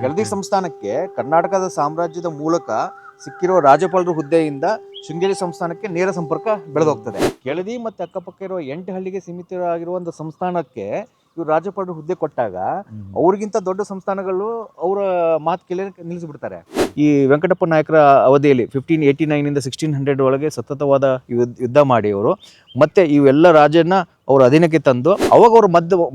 ಕೆಳದಿ ಸಂಸ್ಥಾನಕ್ಕೆ ಕರ್ನಾಟಕದ ಸಾಮ್ರಾಜ್ಯದ ಮೂಲಕ ಸಿಕ್ಕಿರೋ ರಾಜ್ಯಪಾಲರ ಹುದ್ದೆಯಿಂದ ಶೃಂಗೇರಿ ಸಂಸ್ಥಾನಕ್ಕೆ ನೇರ ಸಂಪರ್ಕ ಬೆಳೆದೋಗ್ತದೆ. ಕೆಳದಿ ಮತ್ತು ಅಕ್ಕಪಕ್ಕ ಇರುವ 8 ಹಳ್ಳಿಗೆ ಸೀಮಿತವಾಗಿರುವ ಒಂದು ಸಂಸ್ಥಾನಕ್ಕೆ ಇವ್ರು ರಾಜ್ಯಪಾಲರ ಹುದ್ದೆ ಕೊಟ್ಟಾಗ ಅವ್ರಿಗಿಂತ ದೊಡ್ಡ ಸಂಸ್ಥಾನಗಳು ಅವರ ಮಾತು ಕೇಳಿ ನಿಲ್ಲಿಸಿಬಿಡ್ತಾರೆ. ಈ ವೆಂಕಟಪ್ಪ ನಾಯಕರ ಅವಧಿಯಲ್ಲಿ 1589 ಇಂದ 1600 ಒಳಗೆ ಸತತವಾದ ಯುದ್ಧ ಮಾಡಿ ಅವರು ಮತ್ತೆ ಇವೆಲ್ಲ ರಾಜ್ಯನ ಅವ್ರ ಅಧೀನಕ್ಕೆ ತಂದು ಅವಾಗ ಅವರು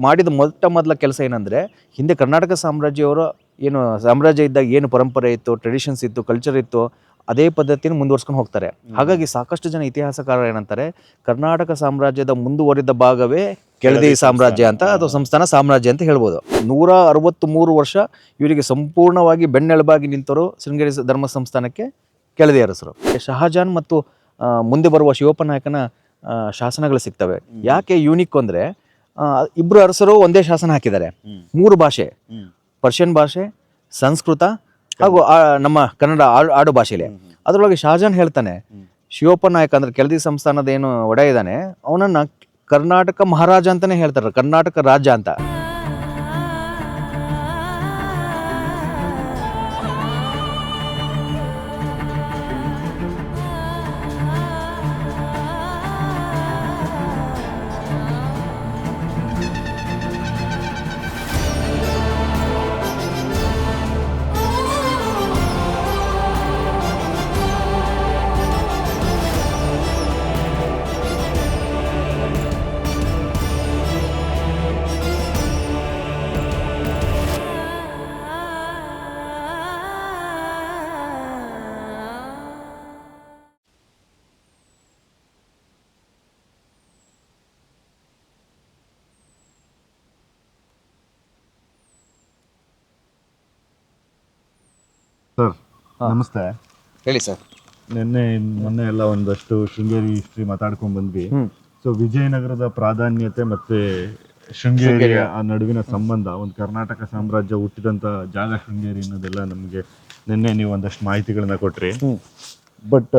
ಮಾಡಿದ ಮೊದಲ ಕೆಲಸ ಏನಂದ್ರೆ, ಹಿಂದೆ ಕರ್ನಾಟಕ ಸಾಮ್ರಾಜ್ಯವರ ಏನು ಸಾಮ್ರಾಜ್ಯ ಇದ್ದಾಗ ಏನು ಪರಂಪರೆ ಇತ್ತು, ಟ್ರೆಡಿಷನ್ಸ್ ಇತ್ತು, ಕಲ್ಚರ್ ಇತ್ತು, ಅದೇ ಪದ್ಧತಿಯನ್ನು ಮುಂದುವರ್ಸ್ಕೊಂಡು ಹೋಗ್ತಾರೆ. ಹಾಗಾಗಿ ಸಾಕಷ್ಟು ಜನ ಇತಿಹಾಸಕಾರರು ಏನಂತಾರೆ, ಕರ್ನಾಟಕ ಸಾಮ್ರಾಜ್ಯದ ಮುಂದುವರಿದ ಭಾಗವೇ ಕೆಳದಿ ಸಾಮ್ರಾಜ್ಯ ಅಂತ ಅಥವಾ ಸಂಸ್ಥಾನ ಸಾಮ್ರಾಜ್ಯ ಅಂತ ಹೇಳ್ಬೋದು. 163 ವರ್ಷ ಇವರಿಗೆ ಸಂಪೂರ್ಣವಾಗಿ ಬೆನ್ನೆಲುಬಾಗಿ ನಿಂತವರು ಶೃಂಗೇರಿ ಧರ್ಮ ಸಂಸ್ಥಾನಕ್ಕೆ ಕೆಳದಿ ಅರಸರು. ಶಹಜಾನ್ ಮತ್ತು ಮುಂದೆ ಬರುವ ಶಿವಪ್ಪ ನಾಯಕನ ಶಾಸನಗಳು ಸಿಗ್ತವೆ. ಯಾಕೆ ಯೂನಿಕ್ ಅಂದ್ರೆ, ಇಬ್ರು ಅರಸರು ಒಂದೇ ಶಾಸನ ಹಾಕಿದ್ದಾರೆ, 3 ಭಾಷೆ, ಪರ್ಷಿಯನ್ ಭಾಷೆ, ಸಂಸ್ಕೃತ ಹಾಗೂ ನಮ್ಮ ಕನ್ನಡ ಆಡು ಭಾಷೆಲೆ. ಅದರೊಳಗೆ ಶಹಜಾನ್ ಹೇಳ್ತಾನೆ, ಶಿವಪ್ಪ ನಾಯಕ ಅಂದ್ರೆ ಕೆಳದಿ ಸಂಸ್ಥಾನದ ಏನು ಒಡೆಯ ಇದ್ದಾನೆ ಅವನನ್ನ ಕರ್ನಾಟಕ ಮಹಾರಾಜ ಅಂತಾನೆ ಹೇಳ್ತಾರೆ, ಕರ್ನಾಟಕ ರಾಜ್ಯ ಅಂತ. ಸರ್ ನಮಸ್ತೆ. ಹೇಳಿ ಸರ್. ಮೊನ್ನೆ ಎಲ್ಲ ಒಂದಷ್ಟು ಶೃಂಗೇರಿ ಹಿಸ್ಟ್ರಿ ಮಾತಾಡ್ಕೊಂಡ್ ಬಂದ್ವಿ. ಸೊ ವಿಜಯನಗರದ ಪ್ರಾಧಾನ್ಯತೆ ಮತ್ತೆ ಶೃಂಗೇರಿಯ ನಡುವಿನ ಸಂಬಂಧ, ಒಂದು ಕರ್ನಾಟಕ ಸಾಮ್ರಾಜ್ಯ ಹುಟ್ಟಿದಂತ ಜಾಗ ಶೃಂಗೇರಿ ಅನ್ನೋದೆಲ್ಲ ನಮಗೆ ನಿನ್ನೆ ನೀವು ಒಂದಷ್ಟು ಮಾಹಿತಿಗಳನ್ನ ಕೊಟ್ರಿ. ಬಟ್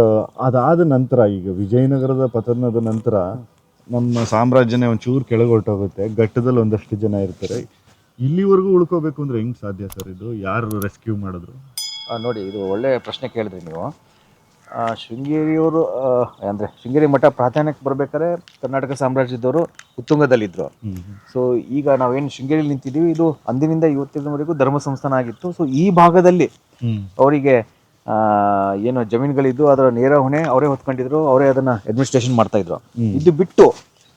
ಅದಾದ ನಂತರ, ಈಗ ವಿಜಯನಗರದ ಪತನದ ನಂತರ ನಮ್ಮ ಸಾಮ್ರಾಜ್ಯನೇ ಒಂಚೂರು ಕೆಳಗೆ ಹೊರಟೋಗುತ್ತೆ, ಘಟ್ಟದಲ್ಲಿ ಒಂದಷ್ಟು ಜನ ಇರ್ತಾರೆ. ಇಲ್ಲಿವರೆಗೂ ಉಳ್ಕೋಬೇಕು ಅಂದ್ರೆ ಹೆಂಗ್ ಸಾಧ್ಯ ಸರ್? ಇದು ಯಾರು ರೆಸ್ಕ್ಯೂ ಮಾಡಿದ್ರು? ನೋಡಿ, ಇದು ಒಳ್ಳೆ ಪ್ರಶ್ನೆ ಕೇಳಿದ್ರಿ ನೀವು. ಶೃಂಗೇರಿಯವರು ಅಂದರೆ ಶೃಂಗೇರಿ ಮಠ ಪ್ರಾಧಾನ್ಯಕ್ಕೆ ಬರ್ಬೇಕಾದ್ರೆ ಕರ್ನಾಟಕ ಸಾಮ್ರಾಜ್ಯದವರು ಉತ್ತುಂಗದಲ್ಲಿದ್ದರು. ಸೊ ಈಗ ನಾವೇನು ಶೃಂಗೇರಿಯಲ್ಲಿ ನಿಂತಿದ್ದೀವಿ, ಇದು ಅಂದಿನಿಂದ ಇವತ್ತಿನವರೆಗೂ ಧರ್ಮ ಸಂಸ್ಥಾನ ಆಗಿತ್ತು. ಸೊ ಈ ಭಾಗದಲ್ಲಿ ಅವರಿಗೆ ಏನು ಜಮೀನುಗಳಿದ್ದು ಅದರ ನೇರ ಹೊಣೆ ಅವರೇ ಹೊತ್ಕೊಂಡಿದ್ರು, ಅವರೇ ಅದನ್ನ ಅಡ್ಮಿನಿಸ್ಟ್ರೇಷನ್ ಮಾಡ್ತಾ ಇದ್ರು. ಇದು ಬಿಟ್ಟು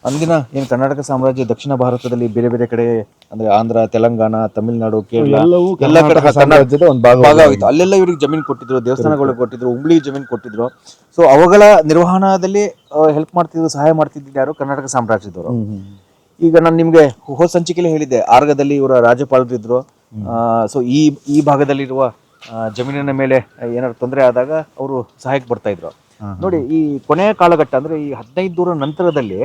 ಅಂದಿನ ಏನು ಕರ್ನಾಟಕ ಸಾಮ್ರಾಜ್ಯ ದಕ್ಷಿಣ ಭಾರತದಲ್ಲಿ ಬೇರೆ ಬೇರೆ ಕಡೆ ಅಂದ್ರೆ ಆಂಧ್ರ, ತೆಲಂಗಾಣ, ತಮಿಳುನಾಡು, ಕೇರಳ ಎಲ್ಲ ಕಡೆ ಸಾಮ್ರಾಜ್ಯದ ಒಂದು ಭಾಗ ಆಗಿತ್ತು. ಅಲ್ಲೆಲ್ಲ ಇವ್ರಿಗೆ ಜಮೀನು ಕೊಟ್ಟಿದ್ರು, ದೇವಸ್ಥಾನಗಳು ಕೊಟ್ಟಿದ್ರು, ಉಂಬ್ಳಿ ಜಮೀನು ಕೊಟ್ಟಿದ್ರು. ಸೊ ಅವುಗಳ ನಿರ್ವಹಣಾದಲ್ಲಿ ಹೆಲ್ಪ್ ಮಾಡ್ತಿದ್ರು, ಸಹಾಯ ಮಾಡ್ತಿದ್ದು ಯಾರು? ಕರ್ನಾಟಕ ಸಾಮ್ರಾಜ್ಯದವರು. ಈಗ ನಾನು ನಿಮ್ಗೆ ಹೋದ ಸಂಚಿಕೆಯಲ್ಲಿ ಹೇಳಿದ್ದೆ, ಆರ್ಗದಲ್ಲಿ ಇವರ ರಾಜ್ಯಪಾಲರು ಇದ್ರು. ಸೊ ಈ ಭಾಗದಲ್ಲಿರುವ ಜಮೀನಿನ ಮೇಲೆ ಏನಾದ್ರು ತೊಂದರೆ ಆದಾಗ ಅವರು ಸಹಾಯಕ್ಕೆ ಬರ್ತಾ ಇದ್ರು. ನೋಡಿ, ಈ ಕೊನೆಯ ಕಾಲಘಟ್ಟ ಅಂದ್ರೆ ಈ 1500 ನಂತರದಲ್ಲಿ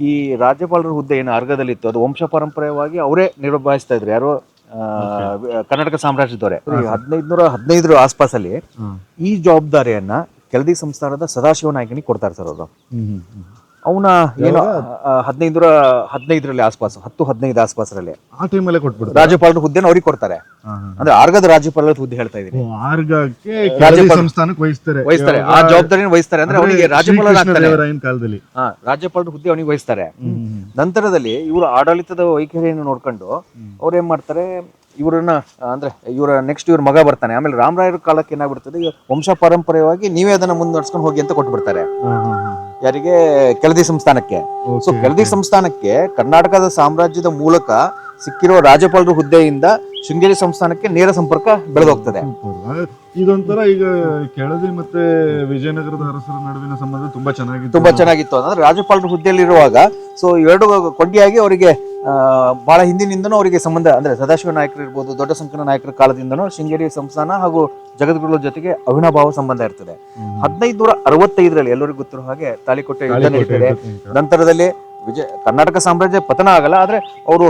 ಈ ರಾಜ್ಯಪಾಲರ ಹುದ್ದೆ ಏನು ಆರ್ಗದಲ್ಲಿ ಇತ್ತು, ಅದು ವಂಶ ಪರಂಪರೆಯಾಗಿ ಅವರೇ ನಿರ್ವಹಿಸ್ತಾ ಇದ್ರು. ಯಾರು? ಕರ್ನಾಟಕ ಸಾಮ್ರಾಜ್ಯದವರೇ. 1515 ಆಸ್ಪಾಸಲ್ಲಿ ಈ ಜವಾಬ್ದಾರಿಯನ್ನ ಕೆಳದಿ ಸಂಸ್ಥಾನದ ಸದಾಶಿವ ನಾಯಕನಿಗೆ ಕೊಡ್ತಾರೆ ಸರ್ ಅವರು. ಅವನ ಏನು 1515 ಆಸ್ಪಾಸ್, 10-15 ಆಸ್ಪಾಸರಲ್ಲಿ ಆ ಟೈಮಲ್ಲೇ ಕೊಟ್ಬಿಡ್ತಾರೆ ರಾಜ್ಯಪಾಲರ ಹುದ್ದೆನ ಅವ್ರಿಗೆ ಕೊಡ್ತಾರೆ. ಅಂದ್ರೆ ಆರ್ಗದ ರಾಜ್ಯಪಾಲರ ಹುದ್ದೆ ಹೇಳ್ತಾ ಇದೀನಿ. ವಹಿಸ್ತಾರೆ, ಆ ಜವಾಬ್ದಾರಿನ ವಹಿಸ್ತಾರೆ. ಅಂದ್ರೆ ಅವನಿಗೆ ರಾಜ್ಯಪಾಲರ ರಾಜ್ಯಪಾಲರ ಹುದ್ದೆ ಅವನಿಗೆ ವಹಿಸ್ತಾರೆ. ನಂತರದಲ್ಲಿ ಇವರು ಆಡಳಿತದ ವೈಖರಿಯನ್ನು ನೋಡ್ಕೊಂಡು ಅವ್ರು ಏನ್ ಮಾಡ್ತಾರೆ, ಇವರನ್ನ ಅಂದ್ರೆ ಇವರ ನೆಕ್ಸ್ಟ್ ಇವ್ರ ಮಗ ಬರ್ತಾನೆ. ಆಮೇಲೆ ರಾಮರಾಯರ ಕಾಲಕ್ಕೆ ಏನಾಗ್ಬಿಡ್ತದೆ, ವಂಶ ಪಾರಂಪರ್ಯವಾಗಿ ನೀವೇ ಅದನ್ನ ಮುಂದುವರ್ಸ್ಕೊಂಡು ಹೋಗಿ ಅಂತ ಕೊಟ್ಬಿಡ್ತಾರೆ. ಯಾರಿಗೆ? ಕೆಳದಿ ಸಂಸ್ಥಾನಕ್ಕೆ. ಸೊ ಕೆಳದಿ ಸಂಸ್ಥಾನಕ್ಕೆ ಕರ್ನಾಟಕದ ಸಾಮ್ರಾಜ್ಯದ ಮೂಲಕ ಸಿಕ್ಕಿರೋ ರಾಜ್ಯಪಾಲರ ಹುದ್ದೆಯಿಂದ ಶೃಂಗೇರಿ ಸಂಸ್ಥಾನಕ್ಕೆ ನೇರ ಸಂಪರ್ಕ ಬೆಳೆದೋಗ್ತದೆ. ಇದೊಂಥರ ಈಗ ಕೆಳದಿ ಮತ್ತೆ ವಿಜಯನಗರದ ಅರಸರ ನಡುವಿನ ಸಂಬಂಧ ತುಂಬಾ ಚೆನ್ನಾಗಿತ್ತು. ಅಂದ್ರೆ ರಾಜ್ಯಪಾಲರ ಹುದ್ದೆಯಲ್ಲಿರುವಾಗ ಸೊ ಎರಡು ಕೊಂಡಿಯಾಗಿ ಅವರಿಗೆ ಬಹಳ ಹಿಂದಿನಿಂದನೂ ಅವರಿಗೆ ಸಂಬಂಧ, ಅಂದ್ರೆ ಸದಾಶಿವ ನಾಯಕರು ಇರ್ಬೋದು, ದೊಡ್ಡ ಸಂಕನ ನಾಯಕರ ಕಾಲದಿಂದನೂ ಶೃಂಗೇರಿ ಸಂಸ್ಥಾನ ಹಾಗೂ ಜಗದ್ಗುರುಗಳ ಜೊತೆಗೆ ಅವಿನಾಭಾವ ಸಂಬಂಧ ಇರ್ತದೆ. 1565 ಎಲ್ಲರಿಗೂ ಗೊತ್ತಿರೋ ಹಾಗೆ ತಾಳಿಕೋಟೆ ಯುದ್ಧ ನಡೀತದೆ. ನಂತರದಲ್ಲಿ ಕರ್ನಾಟಕ ಸಾಮ್ರಾಜ್ಯ ಪತನ ಆಗಲ್ಲ, ಆದ್ರೆ ಅವರು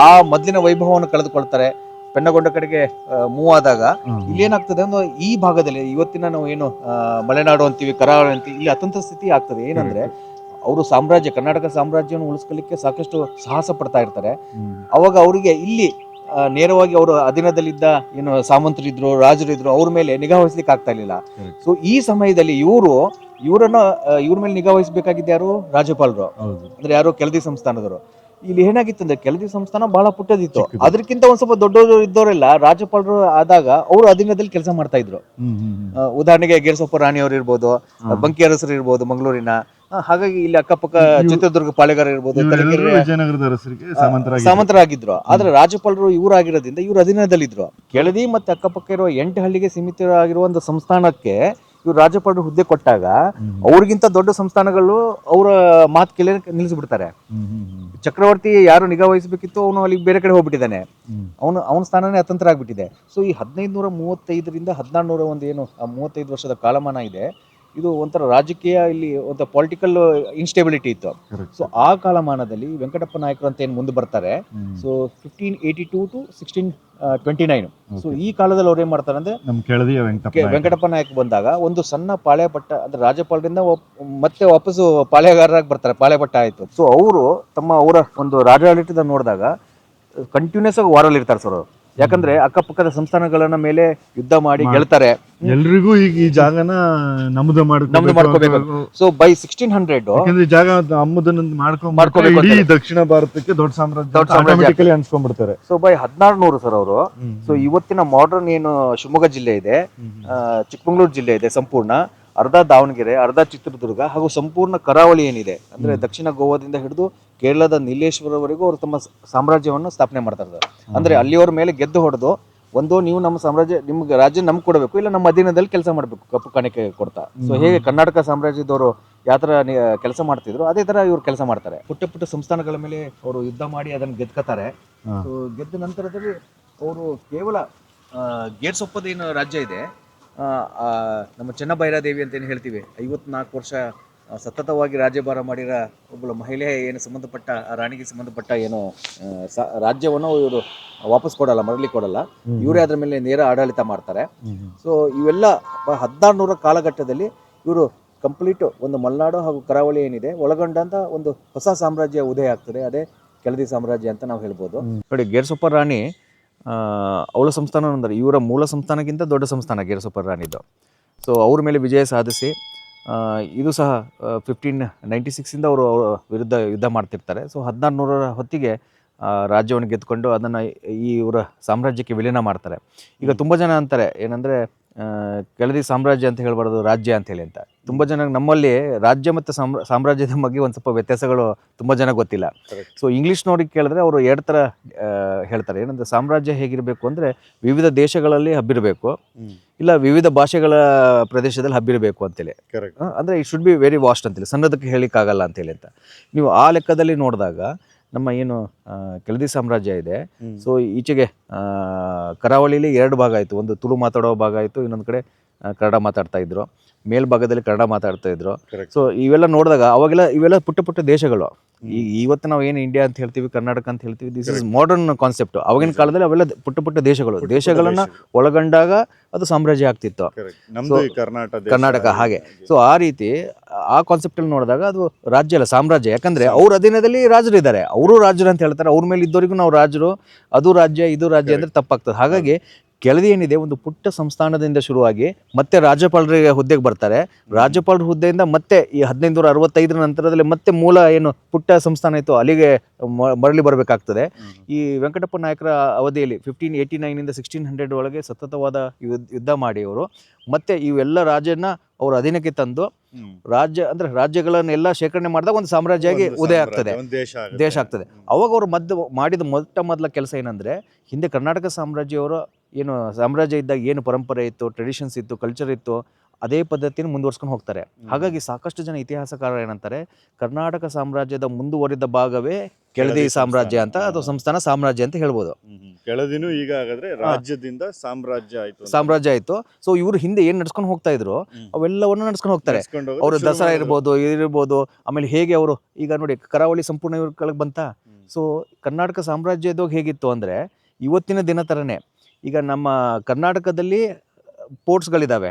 ಆ ಮೊದಲಿನ ವೈಭವವನ್ನು ಕಳೆದುಕೊಳ್ತಾರೆ. ಪೆನ್ನಗೊಂಡ ಕಡೆಗೆ ಮೂವ್ ಆದಾಗ ಇಲ್ಲಿ ಏನಾಗ್ತದೆ ಅಂದ್ರೆ, ಈ ಭಾಗದಲ್ಲಿ ಇವತ್ತಿನ ನಾವು ಏನು ಮಲೆನಾಡು ಅಂತೀವಿ, ಕರಾವಳಿ ಅಂತೀವಿ, ಇಲ್ಲಿ ಅತಂತ್ರ ಸ್ಥಿತಿ ಆಗ್ತದೆ. ಏನಂದ್ರೆ ಅವರು ಕರ್ನಾಟಕ ಸಾಮ್ರಾಜ್ಯವನ್ನು ಉಳಿಸ್ಕೊಳ್ಳಿಕ್ಕೆ ಸಾಕಷ್ಟು ಸಾಹಸ ಪಡ್ತಾ ಇರ್ತಾರೆ. ಅವಾಗ ಅವರಿಗೆ ಇಲ್ಲಿ ನೇರವಾಗಿ ಅವರು ಅಧೀನದಲ್ಲಿದ್ದ ಏನು ಸಾಮಂತರಿದ್ರು, ರಾಜರಿದ್ರು, ಅವ್ರ ಮೇಲೆ ನಿಗಾ ವಹಿಸ್ಲಿಕ್ಕೆ ಆಗ್ತಾ ಇರ್ಲಿಲ್ಲ. ಸೊ ಈ ಸಮಯದಲ್ಲಿ ಇವ್ರ ಮೇಲೆ ನಿಗಾ ವಹಿಸಬೇಕಾಗಿದ್ದು ಯಾರು? ರಾಜ್ಯಪಾಲರು, ಅಂದ್ರೆ ಯಾರು? ಕೆಳದಿ ಸಂಸ್ಥಾನದವರು. ಇಲ್ಲಿ ಏನಾಗಿತ್ತು ಅಂದ್ರೆ ಕೆಳದಿ ಸಂಸ್ಥಾನ ಬಹಳ ಪುಟ್ಟದಿತ್ತು. ಅದಕ್ಕಿಂತ ಒಂದ್ ಸ್ವಲ್ಪ ದೊಡ್ಡವರು ಇದ್ದವರೆಲ್ಲ ರಾಜ್ಯಪಾಲರು ಆದಾಗ ಅವರು ಅಧೀನದಲ್ಲಿ ಕೆಲಸ ಮಾಡ್ತಾ ಇದ್ರು. ಉದಾಹರಣೆಗೆ ಗೇರ್ಸೊಪ್ಪ ರಾಣಿ ಅವರು ಇರ್ಬೋದು, ಬಂಕಿ ಅರಸರು ಇರ್ಬೋದು ಮಂಗಳೂರಿನ. ಹಾಗಾಗಿ ಇಲ್ಲಿ ಅಕ್ಕಪಕ್ಕ ಚಿತ್ರದುರ್ಗ ಪಾಳೆಗಾರ ಇರ್ಬೋದು, ಸಾಮಂತರಾಗಿದ್ರು. ಆದ್ರೆ ರಾಜ್ಯಪಾಲರು ಇವರಾಗಿರೋದ್ರಿಂದ ಇವ್ರು ಅಧೀನದಲ್ಲಿದ್ರು. ಕೆಳದಿ ಮತ್ತೆ ಅಕ್ಕಪಕ್ಕ ಇರುವ 8 ಹಳ್ಳಿಗೆ ಸೀಮಿತವಾಗಿರುವ ಒಂದು ಸಂಸ್ಥಾನಕ್ಕೆ ಇವ್ರು ರಾಜ್ಯಪಾಲರು ಹುದ್ದೆ ಕೊಟ್ಟಾಗ ಅವ್ರಿಗಿಂತ ದೊಡ್ಡ ಸಂಸ್ಥಾನಗಳು ಅವರ ಮಾತು ಕೇಳಿ ನಿಲ್ಲಿಸ್ಬಿಡ್ತಾರೆ. ಚಕ್ರವರ್ತಿ ಯಾರು ನಿಗಾ ವಹಿಸಬೇಕಿತ್ತು ಅವನು ಅಲ್ಲಿ ಬೇರೆ ಕಡೆ ಹೋಗ್ಬಿಟ್ಟಿದ್ದಾನೆ. ಅವನ ಸ್ಥಾನನೇ ಅತಂತ್ರ ಆಗ್ಬಿಟ್ಟಿದೆ. ಸೊ ಈ 1535ರಿಂದ 1601 ಒಂದು ಏನು 35 ವರ್ಷದ ಕಾಲಮಾನ ಇದೆ, ಇದು ಒಂಥರ ರಾಜಕೀಯ, ಇಲ್ಲಿ ಒಂಥರ ಪೊಲಿಟಿಕಲ್ ಇನ್ಸ್ಟೆಬಿಲಿಟಿ ಇತ್ತು. ಸೊ ಆ ಕಾಲಮಾನದಲ್ಲಿ ವೆಂಕಟಪ್ಪ ನಾಯಕರು ಅಂತ ಏನು ಮುಂದೆ ಬರ್ತಾರೆ, ಸೊ 1582 to 1629. ಸೊ ಈ ಕಾಲದಲ್ಲಿ ಅವ್ರು ಏನ್ ಮಾಡ್ತಾರೆ ಅಂದ್ರೆ, ವೆಂಕಟಪ್ಪ ನಾಯಕ ಬಂದಾಗ ಒಂದು ಸಣ್ಣ ಪಾಳೆ ಪಟ್ಟ, ಅಂದ್ರೆ ರಾಜ್ಯಪಾಲರಿಂದ ಮತ್ತೆ ವಾಪಸ್ಸು ಪಾಳೆಗಾರರಾಗಿ ಬರ್ತಾರೆ, ಪಾಳೆ ಪಟ್ಟ ಆಯ್ತು. ಸೊ ಅವರು ಅವರ ಒಂದು ರಾಜಾಡಳಿತದ ನೋಡಿದಾಗ ಕಂಟಿನ್ಯೂಸ್ ಆಗಿ ವಾರಲ್ಲಿ ಇರ್ತಾರೆ ಸರ್ ಅವರು. ಯಾಕಂದ್ರೆ ಅಕ್ಕಪಕ್ಕದ ಸಂಸ್ಥಾನಗಳನ್ನ ಮೇಲೆ ಯುದ್ಧ ಮಾಡಿ ಗೆಲ್ತಾರೆ. ಎಲ್ರಿಗೂ ಈಗ ಈ ಜಾಗನ ನಮ್ದು ಮಾಡ್ಕೋಬೇಕು. ಸೊ ಬೈ 1600 ಜಾಗ ಮಾಡ್ಕೋಬೇಕು, ದಕ್ಷಿಣ ಭಾರತಕ್ಕೆ ದೊಡ್ಡ ಸಾಮ್ರಾಜ್ಯ ಅನ್ಸ್ಕೊಂಡ್ಬಿಡ್ತಾರೆ. ಸೊ ಬೈ 1600 ಸರ್ ಅವರು. ಸೊ ಇವತ್ತಿನ ಮಾಡರ್ನ್ ಏನು ಶಿವಮೊಗ್ಗ ಜಿಲ್ಲೆ ಇದೆ, ಚಿಕ್ಕಮಗಳೂರು ಜಿಲ್ಲೆ ಇದೆ ಸಂಪೂರ್ಣ, ಅರ್ಧ ದಾವಣಗೆರೆ, ಅರ್ಧ ಚಿತ್ರದುರ್ಗ, ಹಾಗೂ ಸಂಪೂರ್ಣ ಕರಾವಳಿ ಏನಿದೆ ಅಂದ್ರೆ ದಕ್ಷಿಣ ಗೋವಾದಿಂದ ಹಿಡಿದು ಕೇರಳದ ನೀಲೇಶ್ವರವರೆಗೂ ಅವರು ತಮ್ಮ ಸಾಮ್ರಾಜ್ಯವನ್ನು ಸ್ಥಾಪನೆ ಮಾಡ್ತಾ ಇದ್ದಾರೆ. ಅಂದ್ರೆ ಅಲ್ಲಿಯವರ ಮೇಲೆ ಗೆದ್ದು ಹೊಡೆದು, ಒಂದು ನೀವು ನಮ್ಮ ಸಾಮ್ರಾಜ್ಯ, ನಿಮ್ಗೆ ರಾಜ್ಯ ನಮ್ಗೆ ಕೊಡಬೇಕು, ಇಲ್ಲ ನಮ್ಮ ಅಧೀನದಲ್ಲಿ ಕೆಲಸ ಮಾಡಬೇಕು ಕಪ್ಪು ಕಾಣಿಕೆ ಕೊಡ್ತಾ. ಸೊ ಹೇಗೆ ಕರ್ನಾಟಕ ಸಾಮ್ರಾಜ್ಯದವರು ಯಾವ ತರ ಕೆಲಸ ಮಾಡ್ತಿದ್ರು, ಅದೇ ತರ ಇವ್ರು ಕೆಲಸ ಮಾಡ್ತಾರೆ. ಪುಟ್ಟ ಪುಟ್ಟ ಸಂಸ್ಥಾನಗಳ ಮೇಲೆ ಅವರು ಯುದ್ಧ ಮಾಡಿ ಅದನ್ನು ಗೆದ್ಕೋತಾರೆ. ಸೊ ಗೆದ್ದ ನಂತರದಲ್ಲಿ ಅವರು ಕೇವಲ ಗೇರ್ಸೊಪ್ಪದ ಏನು ರಾಜ್ಯ ಇದೆ, ನಮ್ಮ ಚೆನ್ನಭೈರಾದೇವಿ ಅಂತ ಏನು ಹೇಳ್ತೀವಿ, 54 ವರ್ಷ ಸತತವಾಗಿ ರಾಜ್ಯಭಾರ ಮಾಡಿರೋ ಒಬ್ಬಳು ಮಹಿಳೆ ಏನು ಸಂಬಂಧಪಟ್ಟ ರಾಣಿಗೆ ಸಂಬಂಧಪಟ್ಟ ಏನು ರಾಜ್ಯವನ್ನು ಇವರು ವಾಪಸ್ ಕೊಡಲ್ಲ, ಮರಳಿ ಕೊಡಲ್ಲ, ಇವರೇ ಅದ್ರ ಮೇಲೆ ನೇರ ಆಡಳಿತ ಮಾಡ್ತಾರೆ. ಸೊ ಇವೆಲ್ಲ 1600 ಕಾಲಘಟ್ಟದಲ್ಲಿ ಇವರು ಕಂಪ್ಲೀಟ್ ಒಂದು ಮಲೆನಾಡು ಹಾಗೂ ಕರಾವಳಿ ಏನಿದೆ ಒಳಗೊಂಡಂತ ಒಂದು ಹೊಸ ಸಾಮ್ರಾಜ್ಯ ಉದಯ ಆಗ್ತದೆ. ಅದೇ ಕೆಳದಿ ಸಾಮ್ರಾಜ್ಯ ಅಂತ ನಾವು ಹೇಳ್ಬೋದು. ನೋಡಿ, ಗೇರ್ಸೊಪ್ಪ ರಾಣಿ ಅವಳ ಸಂಸ್ಥಾನ ಅಂದರೆ ಇವರ ಮೂಲ ಸಂಸ್ಥಾನಕ್ಕಿಂತ ದೊಡ್ಡ ಸಂಸ್ಥಾನ ಗೇರ್ಸೊಪ್ಪ ರಾಣಿದು. ಸೊ ಅವ್ರ ಮೇಲೆ ವಿಜಯ ಸಾಧಿಸಿ ಇದು ಸಹ 1596 ಅವರು ವಿರುದ್ಧ ಯುದ್ಧ ಮಾಡ್ತಿರ್ತಾರೆ. ಸೊ 1600 ಹೊತ್ತಿಗೆ ರಾಜ್ಯವನ್ನು ಗೆದ್ದುಕೊಂಡು ಅದನ್ನು ಇವರ ಸಾಮ್ರಾಜ್ಯಕ್ಕೆ ವಿಲೀನ ಮಾಡ್ತಾರೆ. ಈಗ ತುಂಬ ಜನ ಅಂತಾರೆ ಏನಂದರೆ, ಕೆಳದಿ ಸಾಮ್ರಾಜ್ಯ ಅಂತ ಹೇಳ್ಬಾರ್ದು, ರಾಜ್ಯ ಅಂತ ಹೇಳಿ ಅಂತ. ತುಂಬ ಜನ ನಮ್ಮಲ್ಲಿ ರಾಜ್ಯ ಮತ್ತು ಸಾಮ್ರಾಜ್ಯದ ಬಗ್ಗೆ ಒಂದು ಸ್ವಲ್ಪ ವ್ಯತ್ಯಾಸಗಳು ತುಂಬ ಜನ ಗೊತ್ತಿಲ್ಲ. ಸೊ ಇಂಗ್ಲೀಷ್ನವ್ರಿಗೆ ಕೇಳಿದ್ರೆ ಅವರು 2 ಥರ ಹೇಳ್ತಾರೆ. ಏನಂದರೆ, ಸಾಮ್ರಾಜ್ಯ ಹೇಗಿರಬೇಕು ಅಂದರೆ ವಿವಿಧ ದೇಶಗಳಲ್ಲಿ ಹಬ್ಬಿರಬೇಕು, ಇಲ್ಲ ವಿವಿಧ ಭಾಷೆಗಳ ಪ್ರದೇಶದಲ್ಲಿ ಹಬ್ಬಿರಬೇಕು ಅಂತೇಳಿ. ಅಂದರೆ it should be very vast ಅಂತೇಳಿ, ಸಣ್ಣದಕ್ಕೆ ಹೇಳಿಕ್ಕಾಗಲ್ಲ ಅಂತೇಳಿ ಅಂತ. ನೀವು ಆ ಲೆಕ್ಕದಲ್ಲಿ ನೋಡಿದಾಗ ನಮ್ಮ ಏನು ಕೆಳದಿ ಸಾಮ್ರಾಜ್ಯ ಇದೆ, ಸೊ ಈಚೆಗೆ ಕರಾವಳಿಲಿ 2 ಭಾಗ ಆಯಿತು. ಒಂದು ತುಳು ಮಾತಾಡೋ ಭಾಗ ಆಯಿತು, ಇನ್ನೊಂದು ಕಡೆ ಕನ್ನಡ ಮಾತಾಡ್ತಾ ಇದ್ರು, ಮೇಲ್ಭಾಗದಲ್ಲಿ ಕನ್ನಡ ಮಾತಾಡ್ತಾ ಇದ್ರು. ಸೊ ಇವೆಲ್ಲ ನೋಡಿದಾಗ ಅವಾಗೆಲ್ಲ ಇವೆಲ್ಲ ಪುಟ್ಟ ಪುಟ್ಟ ದೇಶಗಳು. ಇವತ್ತು ನಾವು ಏನು ಇಂಡಿಯಾ ಅಂತ ಹೇಳ್ತೀವಿ, ಕರ್ನಾಟಕ ಅಂತ ಹೇಳ್ತೀವಿ, ದಿಸ್ ಇಸ್ ಮಾಡರ್ನ್ ಕಾನ್ಸೆಪ್ಟ್. ಅವಾಗಿನ ಕಾಲದಲ್ಲಿ ಅವೆಲ್ಲ ಪುಟ್ಟ ಪುಟ್ಟ ದೇಶಗಳನ್ನ ಒಳಗೊಂಡಾಗ ಅದು ಸಾಮ್ರಾಜ್ಯ ಆಗ್ತಿತ್ತು, ಕರ್ನಾಟಕ ಹಾಗೆ. ಸೊ ಆ ರೀತಿ ಆ ಕಾನ್ಸೆಪ್ಟ್ ಅಲ್ಲಿ ನೋಡಿದಾಗ ಅದು ರಾಜ್ಯ ಅಲ್ಲ, ಸಾಮ್ರಾಜ್ಯ. ಯಾಕಂದ್ರೆ ಅವ್ರ ಅಧೀನದಲ್ಲಿ ರಾಜರು ಇದ್ದಾರೆ, ಅವರು ರಾಜರು ಅಂತ ಹೇಳ್ತಾರೆ, ಅವ್ರ ಮೇಲೆ ಇದ್ದವರಿಗೂ ನಾವು ರಾಜರು, ಅದು ರಾಜ್ಯ ಇದು ರಾಜ್ಯ ಅಂದ್ರೆ ತಪ್ಪಾಗ್ತದೆ. ಹಾಗಾಗಿ ಕೆಳದಿ ಏನಿದೆ ಒಂದು ಪುಟ್ಟ ಸಂಸ್ಥಾನದಿಂದ ಶುರುವಾಗಿ ಮತ್ತೆ ರಾಜ್ಯಪಾಲರಿಗೆ ಹುದ್ದೆಗೆ ಬರ್ತಾರೆ. ರಾಜ್ಯಪಾಲರ ಹುದ್ದೆಯಿಂದ ಮತ್ತೆ ಈ 1565 ನಂತರದಲ್ಲಿ ಮತ್ತೆ ಮೂಲ ಏನು ಪುಟ್ಟ ಸಂಸ್ಥಾನ ಇತ್ತು ಅಲ್ಲಿಗೆ ಮರಳಿ ಬರಬೇಕಾಗ್ತದೆ. ಈ ವೆಂಕಟಪ್ಪ ನಾಯಕರ ಅವಧಿಯಲ್ಲಿ 1589 1600 ಒಳಗೆ ಸತತವಾದ ಯುದ್ಧ ಮಾಡಿ ಅವರು ಮತ್ತೆ ಇವೆಲ್ಲ ರಾಜ್ಯನ ಅವ್ರ ಅಧೀನಕ್ಕೆ ತಂದು ರಾಜ್ಯಗಳನ್ನೆಲ್ಲ ಶೇಖರಣೆ ಮಾಡಿದಾಗ ಒಂದು ಸಾಮ್ರಾಜ್ಯ ಆಗಿ ಉದಯ ಆಗ್ತದೆ, ದೇಶ ಆಗ್ತದೆ. ಅವಾಗ ಅವರು ಮಾಡಿದ ಮೊದಲ ಕೆಲಸ ಏನಂದ್ರೆ, ಹಿಂದೆ ಕರ್ನಾಟಕ ಸಾಮ್ರಾಜ್ಯವರು ಏನು ಸಾಮ್ರಾಜ್ಯ ಇದ್ದಾಗ ಏನು ಪರಂಪರೆ ಇತ್ತು, ಟ್ರೆಡಿಷನ್ಸ್ ಇತ್ತು, ಕಲ್ಚರ್ ಇತ್ತು, ಅದೇ ಪದ್ಧತಿಯನ್ನು ಮುಂದುವರ್ಸ್ಕೊಂಡು ಹೋಗ್ತಾರೆ. ಹಾಗಾಗಿ ಸಾಕಷ್ಟು ಜನ ಇತಿಹಾಸಕಾರರು ಏನಂತಾರೆ, ಕರ್ನಾಟಕ ಸಾಮ್ರಾಜ್ಯದ ಮುಂದುವರಿದ ಭಾಗವೇ ಕೆಳದಿ ಸಾಮ್ರಾಜ್ಯ ಅಂತ, ಅಥವಾ ಸಂಸ್ಥಾನ ಸಾಮ್ರಾಜ್ಯ ಅಂತ ಹೇಳ್ಬೋದು. ಕೆಳದಿನೂ ಈಗ ಹಾಗಾದ್ರೆ ರಾಜ್ಯದಿಂದ ಸಾಮ್ರಾಜ್ಯ ಆಯ್ತು. ಸೊ ಇವರು ಹಿಂದೆ ಏನ್ ನಡ್ಸ್ಕೊಂಡು ಹೋಗ್ತಾ ಇದ್ರು ಅವೆಲ್ಲವನ್ನು ನಡ್ಸ್ಕೊಂಡು ಹೋಗ್ತಾರೆ. ಅವರು ದಸರಾ ಇರ್ಬೋದು, ಆಮೇಲೆ ಹೇಗೆ ಅವರು ಈಗ ನೋಡಿ ಕರಾವಳಿ ಸಂಪೂರ್ಣ ಇವ್ರ ಕೆಳಗೆ ಬಂತ. ಸೊ ಕರ್ನಾಟಕ ಸಾಮ್ರಾಜ್ಯದಾಗ ಹೇಗಿತ್ತು ಅಂದ್ರೆ, ಇವತ್ತಿನ ದಿನ ತರನೇ ಈಗ ನಮ್ಮ ಕರ್ನಾಟಕದಲ್ಲಿ ಪೋರ್ಟ್ಸ್ಗಳಿದಾವೆ,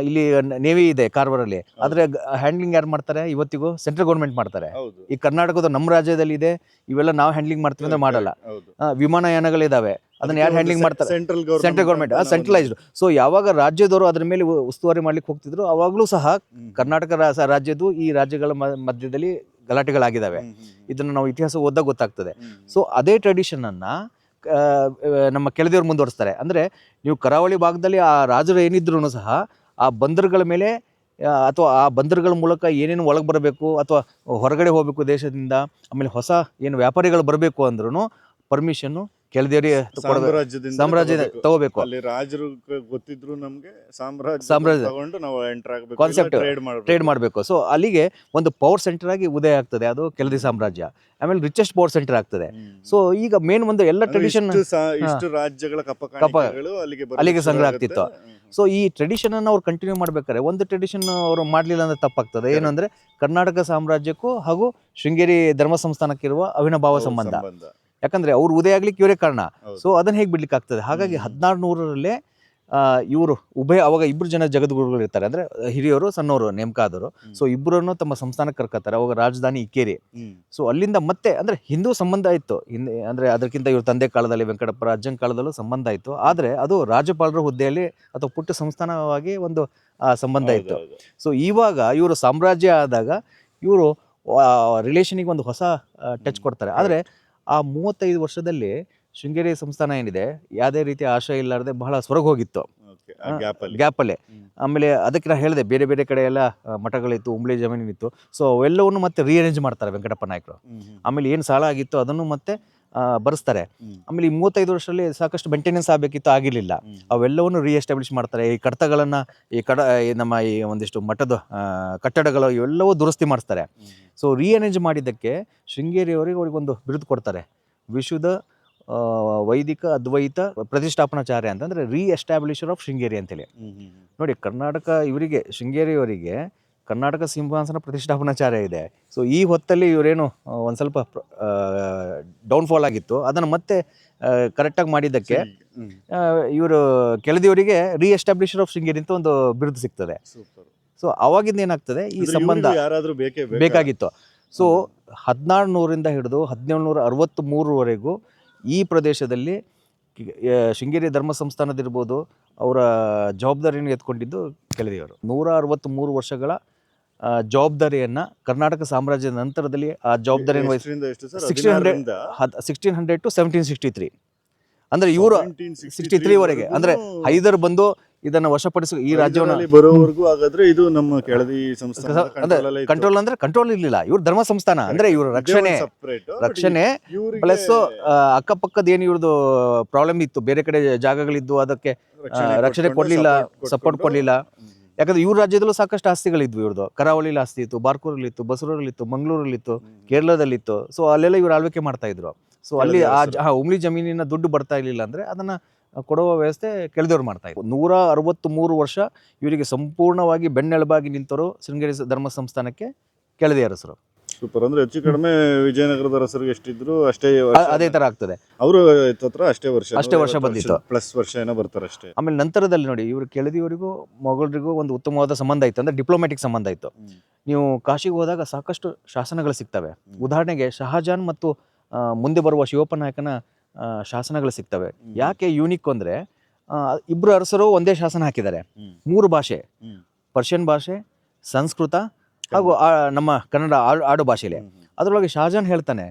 ಇಲ್ಲಿ ನೇವಿ ಇದೆ ಕಾರವಾರಲ್ಲಿ, ಆದರೆ ಹ್ಯಾಂಡ್ಲಿಂಗ್ ಯಾರು ಮಾಡ್ತಾರೆ ಇವತ್ತಿಗೂ? ಸೆಂಟ್ರಲ್ ಗೌರ್ಮೆಂಟ್ ಮಾಡ್ತಾರೆ. ಈ ಕರ್ನಾಟಕದ ನಮ್ಮ ರಾಜ್ಯದಲ್ಲಿ ಇದೆ, ಇವೆಲ್ಲ ನಾವು ಹ್ಯಾಂಡ್ಲಿಂಗ್ ಮಾಡ್ತೀವಿ ಅಂದ್ರೆ ಮಾಡಲ್ಲ. ವಿಮಾನಯಾನಗಳಿದಾವೆ, ಅದನ್ನ ಯಾರು ಹ್ಯಾಂಡ್ಲಿಂಗ್ ಮಾಡ್ತಾರೆ? Central government, centralised. ಸೊ ಯಾವಾಗ ರಾಜ್ಯದವರು ಅದ್ರ ಮೇಲೆ ಉಸ್ತುವಾರಿ ಮಾಡ್ಲಿಕ್ಕೆ ಹೋಗ್ತಿದ್ರು, ಅವಾಗಲೂ ಸಹ ಕರ್ನಾಟಕ ರಾಜ್ಯದ್ದು ಈ ರಾಜ್ಯಗಳ ಮಧ್ಯದಲ್ಲಿ ಗಲಾಟೆಗಳಾಗಿದ್ದಾವೆ. ಇದನ್ನು ನಾವು ಇತಿಹಾಸ ಓದಾಗ ಗೊತ್ತಾಗ್ತದೆ. ಸೊ ಅದೇ ಟ್ರೆಡಿಷನ್ ಅನ್ನ ನಮ್ಮ ಕೆಳದಿಯವರು ಮುಂದುವರಿಸ್ತಾರೆ. ಅಂದ್ರೆ ನೀವು ಕರಾವಳಿ ಭಾಗದಲ್ಲಿ ಆ ರಾಜರು ಏನಿದ್ರು ಸಹ ಆ ಬಂದರುಗಳ ಮೇಲೆ ಅಥವಾ ಆ ಬಂದರುಗಳ ಮೂಲಕ ಏನೇನು ಒಳಗೆ ಬರಬೇಕು ಅಥವಾ ಹೊರಗಡೆ ಹೋಗಬೇಕು ದೇಶದಿಂದ, ಆಮೇಲೆ ಹೊಸ ಏನು ವ್ಯಾಪಾರಿಗಳು ಬರಬೇಕು ಅಂದ್ರೂ ಪರ್ಮಿಷನ್ನು ಕೆಳದಿಯರಿಗೆ ಸಾಮ್ರಾಜ್ಯದಿಂದ ತಗೋಬೇಕು. ರಾಜರು ಗೊತ್ತಿದ್ರು ನಮ್ಗೆ ಸಾಮ್ರಾಜ್ಯ ತಗೊಂಡು ನಾವು ಎಂಟರ್ ಆಗಬೇಕು, ಕಾನ್ಸೆಪ್ಟ್ ಟ್ರೇಡ್ ಮಾಡಬೇಕು. ಸೊ ಅಲ್ಲಿಗೆ ಒಂದು ಪವರ್ ಸೆಂಟರ್ ಆಗಿ ಉದಯ ಆಗ್ತದೆ ಅದು ಕೆಳದಿ ಸಾಮ್ರಾಜ್ಯ. ಆಮೇಲೆ ರಿಚೆಸ್ಟ್ ಪವರ್ ಸೆಂಟರ್ ಆಗ್ತದೆ. ಸೊ ಈಗ ಮೇನ್ ಒಂದು ಎಲ್ಲ ಟ್ರೆಡಿಷನ್ ಇಷ್ಟು ರಾಜ್ಯಗಳ ಅಲ್ಲಿಗೆ ಸಂಗ್ರಹ ಆಗ್ತಿತ್ತು. ಸೊ ಈ ಟ್ರೆಡಿಷನ್ ಅನ್ನು ಅವ್ರು ಕಂಟಿನ್ಯೂ ಮಾಡ್ಬೇಕಾದ್ರೆ ಒಂದು ಟ್ರೆಡಿಷನ್ ಅವರು ಮಾಡ್ಲಿಲ್ಲ ಅಂದ್ರೆ ತಪ್ಪಾಗ್ತದೆ. ಏನಂದ್ರೆ ಕರ್ನಾಟಕ ಸಾಮ್ರಾಜ್ಯಕ್ಕೂ ಹಾಗೂ ಶೃಂಗೇರಿ ಧರ್ಮ ಸಂಸ್ಥಾನಕ್ಕಿರುವ ಅವಿನಾಭಾವ ಸಂಬಂಧ. ಯಾಕಂದ್ರೆ ಅವ್ರು ಉದಯ ಆಗ್ಲಿಕ್ಕೆ ಇವರೇ ಕಾರಣ. ಸೊ ಅದನ್ನ ಹೇಗೆ ಬಿಡ್ಲಿಕ್ಕೆ ಆಗ್ತದೆ? ಹಾಗಾಗಿ 1600ರಲ್ಲೇ ಇವರು ಅವಾಗ ಇಬ್ರು ಜನ ಜಗದ್ಗುರುಗಳು ಇರ್ತಾರೆ, ಅಂದ್ರೆ ಹಿರಿಯವರು ಸಣ್ಣವರು ನೇಮಕ ಆದವರು. ಸೊ ಇಬ್ಬರನ್ನು ತಮ್ಮ ಸಂಸ್ಥಾನಕ್ಕೆ ಕರ್ಕತ್ತಾರೆ. ಅವಾಗ ರಾಜಧಾನಿ ಇಕ್ಕೇರಿ. ಸೊ ಅಲ್ಲಿಂದ ಮತ್ತೆ ಅಂದ್ರೆ ಹಿಂದೂ ಸಂಬಂಧ ಇತ್ತು ಹಿಂದೆ, ಅಂದ್ರೆ ಅದಕ್ಕಿಂತ ಇವ್ರ ತಂದೆ ಕಾಲದಲ್ಲಿ ವೆಂಕಟಪ್ಪರ ಅಜ್ಜನ ಕಾಲದಲ್ಲೂ ಸಂಬಂಧ ಇತ್ತು. ಆದ್ರೆ ಅದು ರಾಜ್ಯಪಾಲರ ಹುದ್ದೆಯಲ್ಲಿ ಅಥವಾ ಪುಟ್ಟ ಸಂಸ್ಥಾನವಾಗಿ ಒಂದು ಸಂಬಂಧ ಇತ್ತು. ಸೊ ಇವಾಗ ಇವರು ಸಾಮ್ರಾಜ್ಯ ಆದಾಗ ಇವರು ರಿಲೇಷನಿಗೆ ಒಂದು ಹೊಸ ಟಚ್ ಕೊಡ್ತಾರೆ. ಆದ್ರೆ ಆ 35 ವರ್ಷದಲ್ಲಿ ಶೃಂಗೇರಿ ಸಂಸ್ಥಾನ ಏನಿದೆ ಯಾವುದೇ ರೀತಿಯ ಆಶಯ ಇಲ್ಲಾರದೆ ಬಹಳ ಸೊರಗಿ ಹೋಗಿತ್ತು ಗ್ಯಾಪಲ್ಲೇ. ಆಮೇಲೆ ಅದಕ್ಕೆ ನಾ ಹೇಳಿದೆ ಬೇರೆ ಬೇರೆ ಕಡೆ ಎಲ್ಲ ಮಠಗಳಿತ್ತು, ಉಂಬ್ಳಿ ಜಮೀನಿತ್ತು. ಸೊ ಅವೆಲ್ಲವನ್ನು ಮತ್ತೆ ರೀಅರೇಂಜ್ ಮಾಡ್ತಾರೆ ವೆಂಕಟಪ್ಪ ನಾಯಕರು. ಆಮೇಲೆ ಏನು ಸಾಲ ಆಗಿತ್ತು ಅದನ್ನು ಮತ್ತೆ ಬರೆಸ್ತಾರೆ. ಆಮೇಲೆ ಈ 35 ವರ್ಷದಲ್ಲಿ ಸಾಕಷ್ಟು ಮೇಂಟೆನೆನ್ಸ್ ಆಗಬೇಕಿತ್ತು, ಆಗಿರಲಿಲ್ಲ. ಅವೆಲ್ಲವನ್ನು ರೀಎಸ್ಟಾಬ್ಲಿಷ್ ಮಾಡ್ತಾರೆ. ಈ ಕಡತಗಳನ್ನ ನಮ್ಮ ಈ ಒಂದಿಷ್ಟು ಮಠದ ಕಟ್ಟಡಗಳು ಇವೆಲ್ಲವೂ ದುರಸ್ತಿ ಮಾಡಿಸ್ತಾರೆ. ಸೊ ರೀಅರೇಂಜ್ ಮಾಡಿದ್ದಕ್ಕೆ ಶೃಂಗೇರಿಯವರಿಗೆ ಅವ್ರಿಗೊಂದು ಬಿರುದು ಕೊಡ್ತಾರೆ, ವಿಶುದ್ಧ ವೈದಿಕ ಅದ್ವೈತ ಪ್ರತಿಷ್ಠಾಪನಾಚಾರ್ಯ ಅಂತಂದ್ರೆ ರೀಎಸ್ಟಾಬ್ಲಿಷರ್ ಆಫ್ ಶೃಂಗೇರಿ ಅಂತೇಳಿ. ನೋಡಿ, ಕರ್ನಾಟಕ ಇವರಿಗೆ ಶೃಂಗೇರಿಯವರಿಗೆ ಕರ್ನಾಟಕ ಸಿಂಹಾಸನ ಪ್ರತಿಷ್ಠಾಪನಾಚಾರ್ಯ ಇದೆ. ಸೊ ಈ ಹೊತ್ತಲ್ಲಿ ಇವರೇನು ಒಂದು ಸ್ವಲ್ಪ ಡೌನ್ಫಾಲ್ ಆಗಿತ್ತು, ಅದನ್ನು ಮತ್ತೆ ಕರೆಕ್ಟಾಗಿ ಮಾಡಿದ್ದಕ್ಕೆ ಇವರು ಕೆಳದಿಯವರಿಗೆ ರೀಎಸ್ಟಾಬ್ಲಿಷರ್ ಆಫ್ ಶೃಂಗೇರಿ ಅಂತ ಒಂದು ಬಿರುದು ಸಿಗ್ತದೆ. ಸೊ ಅವಾಗಿಂದ ಏನಾಗ್ತದೆ, ಈ ಸಂಬಂಧ ಬೇಕಾಗಿತ್ತು. ಸೊ 1600ರಿಂದ ಹಿಡಿದು 1763ವರೆಗೂ ಈ ಪ್ರದೇಶದಲ್ಲಿ ಶೃಂಗೇರಿ ಧರ್ಮ ಸಂಸ್ಥಾನದಿರ್ಬೋದು ಅವರ ಜವಾಬ್ದಾರಿಯನ್ನು ಎತ್ಕೊಂಡಿದ್ದು ಕೆಳದಿಯವರು. 163 ವರ್ಷಗಳ ಜವಾಬ್ದಾರಿಯನ್ನ ಕರ್ನಾಟಕ ಸಾಮ್ರಾಜ್ಯದ ನಂತರದಲ್ಲಿ ಆ ಜವಾಬ್ದಾರಿಯನ್ನು 1600 to 1763 ಅಂದ್ರೆ ಇವರು 63ವರೆಗೆ ಅಂದ್ರೆ ಹೈದರ್ ಬಂದು ಇದನ್ನ ವಶಪಡಿಸಿ ಈ ರಾಜ್ಯವನ್ನು ಬರೋವರೆಗೂ. ಹಾಗಾದ್ರೆ ಇದು ನಮ್ಮ ಕೆಳದಿ ಸಂಸ್ಥಾನ ಕಂಟ್ರೋಲ್ ಅಂದ್ರೆ ಕಂಟ್ರೋಲ್ ಇರ್ಲಿಲ್ಲ. ಇವ್ರ ಧರ್ಮ ಸಂಸ್ಥಾನ ಅಂದ್ರೆ ಇವ್ರ ರಕ್ಷಣೆ ಪ್ಲಸ್ ಅಕ್ಕಪಕ್ಕದ ಏನು ಇವ್ರದ್ದು ಪ್ರಾಬ್ಲಮ್ ಇತ್ತು, ಬೇರೆ ಕಡೆ ಜಾಗಗಳಿದ್ದು, ಅದಕ್ಕೆ ರಕ್ಷಣೆ ಕೊಡ್ಲಿಲ್ಲ, ಸಪೋರ್ಟ್ ಕೊಡ್ಲಿಲ್ಲ. ಯಾಕಂದ್ರೆ ಇವ್ರ ರಾಜ್ಯದಲ್ಲೂ ಸಾಕಷ್ಟು ಆಸ್ತಿಗಳಿದ್ವು. ಇವ್ರದ್ದು ಕರಾವಳಿಲಿ ಆಸ್ತಿ ಇತ್ತು, ಬಾರ್ಕೂರಲ್ಲಿತ್ತು, ಬಸರೂರಲ್ಲಿತ್ತು, ಮಂಗಳೂರಲ್ಲಿತ್ತು, ಕೇರಳದಲ್ಲಿತ್ತು. ಸೊ ಅಲ್ಲೆಲ್ಲ ಇವ್ರು ಆಳ್ವಿಕೆ ಮಾಡ್ತಾ ಇದ್ರು. ಸೊ ಅಲ್ಲಿ ಉಮ್ಳಿ ಜಮೀನಿನ ದುಡ್ಡು ಬರ್ತಾ ಇರ್ಲಿಲ್ಲ ಅಂದ್ರೆ ಅದನ್ನ ಕೊಡುವ ವ್ಯವಸ್ಥೆ ಕೆಳದಿಯವರು ಮಾಡ್ತಾ ಇದ್ರು. 163 ವರ್ಷ ಇವರಿಗೆ ಸಂಪೂರ್ಣವಾಗಿ ಬೆನ್ನೆಲುಬಾಗಿ ನಿಂತವರು ಶೃಂಗೇರಿ ಧರ್ಮ ಸಂಸ್ಥಾನಕ್ಕೆ ಕೆಳದಿ ಅರಸರು. ಸೂಪರ್. ಅಂದ್ರೆ ಹೆಚ್ಚು ಕಡಿಮೆ ವಿಜಯನಗರದ ಅರಸರಿಗೆ ಎಷ್ಟಿದ್ರು ಅದೇ ತರ ಆಗ್ತದೆ. ಅವರು ಅಷ್ಟೇ ವರ್ಷ ಬಂದಿತ್ತು, ಪ್ಲಸ್ ವರ್ಷ ಏನೋ ಬರ್ತಾರೆ ಅಷ್ಟೇ. ಆಮೇಲೆ ನಂತರದಲ್ಲಿ ನೋಡಿ, ಇವರು ಕೆಳದಿಯವರಿಗೂ ಮೊಘಲರಿಗೂ ಒಂದು ಉತ್ತಮವಾದ ಸಂಬಂಧ ಇತ್ತು, ಅಂದ್ರೆ ಡಿಪ್ಲೊಮ್ಯಾಟಿಕ್ ಸಂಬಂಧ ಇತ್ತು. ನೀವು ಕಾಶಿಗೆ ಹೋದಾಗ ಸಾಕಷ್ಟು ಶಾಸನಗಳು ಸಿಗ್ತವೆ. ಉದಾಹರಣೆಗೆ ಶಹಜಾನ್ ಮತ್ತು ಮುಂದೆ ಬರುವ ಶಿವಪ್ಪ ನಾಯಕನ ಶಾಸನಗಳು ಸಿಗ್ತವೆ. ಯಾಕೆ ಯೂನಿಕ್ ಅಂದ್ರೆ ಇಬ್ರು ಅರಸರು ಒಂದೇ ಶಾಸನ ಹಾಕಿದ್ದಾರೆ, 3 ಭಾಷೆ, ಪರ್ಷಿಯನ್ ಭಾಷೆ, ಸಂಸ್ಕೃತ ಹಾಗೂ ನಮ್ಮ ಕನ್ನಡ ಆಡು ಭಾಷೆಲೆ. ಅದರೊಳಗೆ ಶಹಜಾನ್ ಹೇಳ್ತಾನೆ,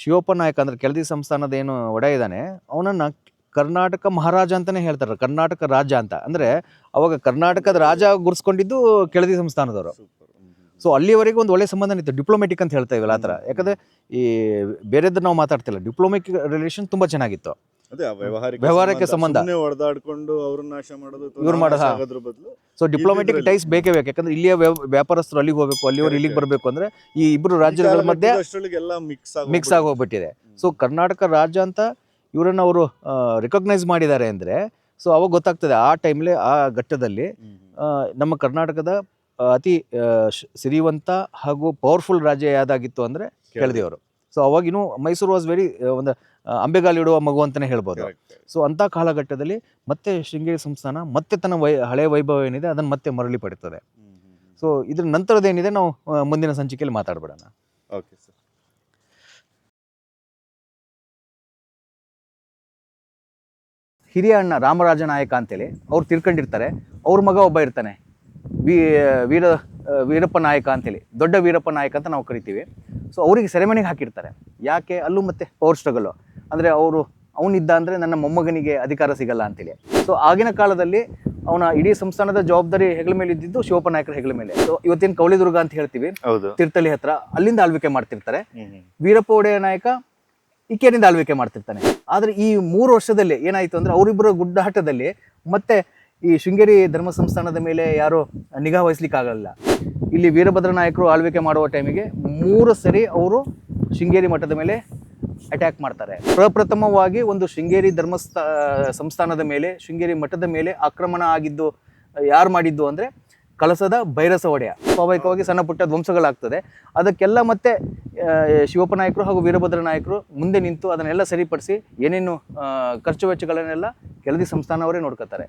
ಶಿವಪ್ಪ ನಾಯಕ ಅಂದ್ರೆ ಕೆಳದಿ ಸಂಸ್ಥಾನದ ಏನು ಒಡೆಯ ಇದ್ದಾನೆ ಅವನನ್ನ ಕರ್ನಾಟಕ ಮಹಾರಾಜ ಅಂತಾನೆ ಹೇಳ್ತಾರೆ, ಕರ್ನಾಟಕ ರಾಜ ಅಂತ. ಅಂದ್ರೆ ಅವಾಗ ಕರ್ನಾಟಕದ ರಾಜ ಗುರ್ಸ್ಕೊಂಡಿದ್ದು ಕೆಳದಿ ಸಂಸ್ಥಾನದವರು. ಸೊ ಅಲ್ಲಿವರೆಗೂ ಒಂದು ಒಳ್ಳೆ ಸಂಬಂಧ ಇತ್ತು, ಡಿಪ್ಲೊಮ್ಯಾಟಿಕ್ ಅಂತ ಹೇಳ್ತಾ ಇವಲ್ಲ ಆ ಥರ. ಯಾಕಂದ್ರೆ ಈ ಬೇರೆದ್ದು ನಾವು ಮಾತಾಡ್ತಿಲ್ಲ, ಡಿಪ್ಲೊಮ್ಯಾಟಿಕ್ ರಿಲೇಷನ್ ತುಂಬಾ ಚೆನ್ನಾಗಿತ್ತು. ವ್ಯವಹಾರಕ್ಕೆ ಸಂಬಂಧ ಹೊಡೆದಾಡ್ಕೊಂಡು ಅವ್ರನ್ನ ನಾಶ ಮಾಡೋದು, ಇವ್ರು ಮಾಡೋದ್ರ ಬದಲು. ಸೊ ಡಿಪ್ಲೊಮ್ಯಾಟಿಕ್ ಟೈಸ್ ಬೇಕೇ ಬೇಕು. ಯಾಕಂದ್ರೆ ಇಲ್ಲಿಯ ವ್ಯಾಪಾರಸ್ಥರು ಅಲ್ಲಿಗೆ ಹೋಗ್ಬೇಕು, ಅಲ್ಲಿಯವರು ಇಲ್ಲಿಗೆ ಬರಬೇಕು ಅಂದ್ರೆ ಈ ಇಬ್ರು ರಾಜ್ಯಗಳ ಮಧ್ಯೆ ಮಿಕ್ಸ್ ಆಗಿ ಹೋಗ್ಬಿಟ್ಟಿದೆ. ಸೊ ಕರ್ನಾಟಕ ರಾಜ್ಯ ಅಂತ ಇವರನ್ನ ಅವರು ರಿಕಗ್ನೈಸ್ ಮಾಡಿದ್ದಾರೆ ಅಂದ್ರೆ ಸೊ ಅವಾಗ ಗೊತ್ತಾಗ್ತದೆ ಆ ಟೈಮ್ಲಿ, ಆ ಘಟ್ಟದಲ್ಲಿ ನಮ್ಮ ಕರ್ನಾಟಕದ ಅತಿ ಸಿರಿವಂತ ಹಾಗೂ ಪವರ್ಫುಲ್ ರಾಜ್ಯ ಯಾವ್ದಾಗಿತ್ತು ಅಂದ್ರೆ ಕೆಳದಿಯವರು. ಸೊ ಅವಾಗಿನೂ ಮೈಸೂರು ವಾಸ್ ವೆರಿ ಒಂದು ಅಂಬೆಗಾಲಿಡುವ ಮಗು ಅಂತಲೇ ಹೇಳ್ಬೋದು. ಸೊ ಅಂಥ ಕಾಲಘಟ್ಟದಲ್ಲಿ ಮತ್ತೆ ಶೃಂಗೇರಿ ಸಂಸ್ಥಾನ ಮತ್ತೆ ತನ್ನ ಹಳೆಯ ವೈಭವ ಏನಿದೆ ಅದನ್ನು ಮತ್ತೆ ಮರಳಿ ಪಡೀತದೆ. ಸೊ ಇದ್ರ ನಂತರದ್ದೇನಿದೆ ನಾವು ಮುಂದಿನ ಸಂಚಿಕೆಯಲ್ಲಿ ಮಾತಾಡ್ಬಿಡೋಣ. Okay sir. ಹಿರಿಯ ಅಣ್ಣ ರಾಮರಾಜ ನಾಯಕ ಅಂತೇಳಿ ಅವ್ರು ತಿರ್ಕೊಂಡಿರ್ತಾರೆ. ಅವ್ರ ಮಗ ಒಬ್ಬ ಇರ್ತಾನೆ, ವೀರಪ್ಪ ನಾಯಕ ಅಂತೇಳಿ, ದೊಡ್ಡ ವೀರಪ್ಪ ನಾಯಕ ಅಂತ ನಾವು ಕರಿತೀವಿ. ಸೊ ಅವರಿಗೆ ಸೆರೆಮನೆಗೆ ಹಾಕಿರ್ತಾರೆ. ಯಾಕೆ? ಅಲ್ಲೂ ಮತ್ತೆ ಪವರ್ ಸ್ಟ್ರಗಲ್ಲು, ಅಂದರೆ ಅವನಿದ್ದ ಅಂದರೆ ನನ್ನ ಮೊಮ್ಮಗನಿಗೆ ಅಧಿಕಾರ ಸಿಗಲ್ಲ ಅಂತೇಳಿ. ಸೊ ಆಗಿನ ಕಾಲದಲ್ಲಿ ಅವನ ಇಡೀ ಸಂಸ್ಥಾನದ ಜವಾಬ್ದಾರಿ ಹೆಗಲ ಮೇಲೆ ಇದ್ದಿದ್ದು ಶಿವಪ್ಪ ನಾಯಕರ ಹೆಗಲ ಮೇಲೆ. ಸೊ ಇವತ್ತೇನು ಕವಳಿದುರ್ಗ ಅಂತ ಹೇಳ್ತೀವಿ, ತೀರ್ಥಹಳ್ಳಿ ಹತ್ರ, ಅಲ್ಲಿಂದ ಆಳ್ವಿಕೆ ಮಾಡ್ತಿರ್ತಾರೆ. ವೀರಪ್ಪ ಒಡೆಯ ನಾಯಕ ಇಕ್ಕೇರಿಂದ ಆಳ್ವಿಕೆ ಮಾಡ್ತಿರ್ತಾನೆ. ಆದರೆ ಈ 3 ವರ್ಷದಲ್ಲಿ ಏನಾಯಿತು ಅಂದರೆ ಅವರಿಬ್ಬರ ಗುಡ್ಡಾಟದಲ್ಲಿ ಮತ್ತೆ ಈ ಶೃಂಗೇರಿ ಧರ್ಮ ಸಂಸ್ಥಾನದ ಮೇಲೆ ಯಾರು ನಿಗಾ ವಹಿಸ್ಲಿಕ್ಕಾಗಲ್ಲ. ಇಲ್ಲಿ ವೀರಭದ್ರ ನಾಯಕರು ಆಳ್ವಿಕೆ ಮಾಡುವ ಟೈಮಿಗೆ 3 ಸರಿ ಅವರು ಶೃಂಗೇರಿ ಮಠದ ಮೇಲೆ ಅಟ್ಯಾಕ್ ಮಾಡ್ತಾರೆ. ಪ್ರಪ್ರಥಮವಾಗಿ ಒಂದು ಶೃಂಗೇರಿ ಸಂಸ್ಥಾನದ ಮೇಲೆ, ಶೃಂಗೇರಿ ಮಠದ ಮೇಲೆ ಆಕ್ರಮಣ ಆಗಿದ್ದು ಯಾರು ಮಾಡಿದ್ದು ಅಂದರೆ ಕಳಸದ ಭೈರಸ ಒಡೆಯ. ಸ್ವಾಭಾವಿಕವಾಗಿ ಸಣ್ಣ ಪುಟ್ಟ ಧ್ವಂಸಗಳಾಗ್ತದೆ. ಅದಕ್ಕೆಲ್ಲ ಮತ್ತೆ ಶಿವಪ್ಪ ನಾಯಕರು ಹಾಗೂ ವೀರಭದ್ರ ನಾಯಕರು ಮುಂದೆ ನಿಂತು ಅದನ್ನೆಲ್ಲ ಸರಿಪಡಿಸಿ ಏನೇನು ಖರ್ಚು ವೆಚ್ಚಗಳನ್ನೆಲ್ಲ ಕೆಳದಿ ಸಂಸ್ಥಾನವರೇ ನೋಡ್ಕೋತಾರೆ.